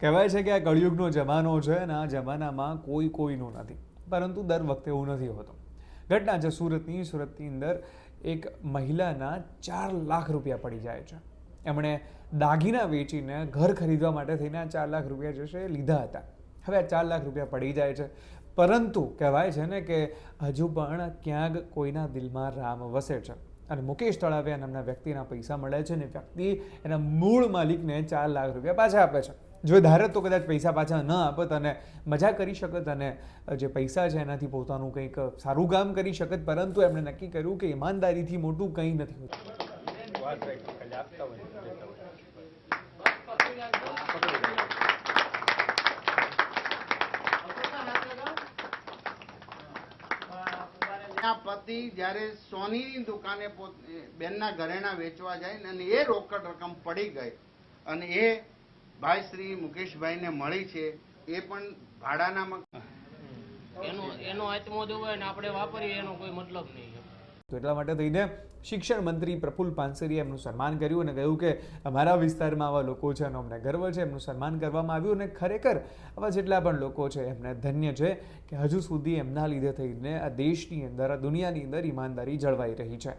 કહેવાય છે કે આ કળિયુગનો જમાનો છે અને આ જમાનામાં કોઈનું નથી, પરંતુ દર વખતે એવું નથી હોતું. ઘટના છે સુરતની અંદર એક મહિલાના 4 લાખ રૂપિયા પડી જાય છે. એમણે દાગીના વેચીને ઘર ખરીદવા માટે થઈને આ 4 લાખ રૂપિયા જે છે એ લીધા હતા. હવે આ 4 લાખ રૂપિયા પડી જાય છે, પરંતુ કહેવાય છે ને કે હજુ પણ ક્યાંક કોઈના દિલમાં રામ વસે છે. અને મુકેશ તળાવિયા નામના વ્યક્તિના પૈસા મળે છે અને વ્યક્તિ એના મૂળ માલિકને 4 લાખ રૂપિયા પાછા આપે છે. જો ધારે તો કદાચ પૈસા પાછા ન આપત અને મજા કરી શકત અને જે પૈસા છે એનાથી પોતાનું કંઈક સારું કામ કરી શકત, પરંતુ એમણે નક્કી કર્યું કે ઈમાનદારીથી મોટું કંઈ નથી હોતું. પતિ જ્યારે સોનીની દુકાને બેનના ઘરેણા વેચવા જાય ને અને એ રોકડ રકમ પડી ગઈ અને એ ભાઈ શ્રી મુકેશભાઈને મળી છે, એ પણ ભાડાના એનો આત્મો જો હોય ને આપણે વાપરીએ એનો કોઈ મતલબ નહીં. તો એટલા માટે થઈને શિક્ષણ મંત્રી પ્રફુલ્લ પાનસરીએ એમનું સન્માન કર્યું અને કહ્યું કે અમારા વિસ્તારમાં આવા લોકો છે એનો અમને ગર્વ છે. એમનું સન્માન કરવામાં આવ્યું અને ખરેખર આવા જેટલા પણ લોકો છે એમને ધન્ય છે કે હજુ સુધી એમના લીધે થઈને આ દેશની અંદર, આ દુનિયાની અંદર ઈમાનદારી જળવાઈ રહી છે.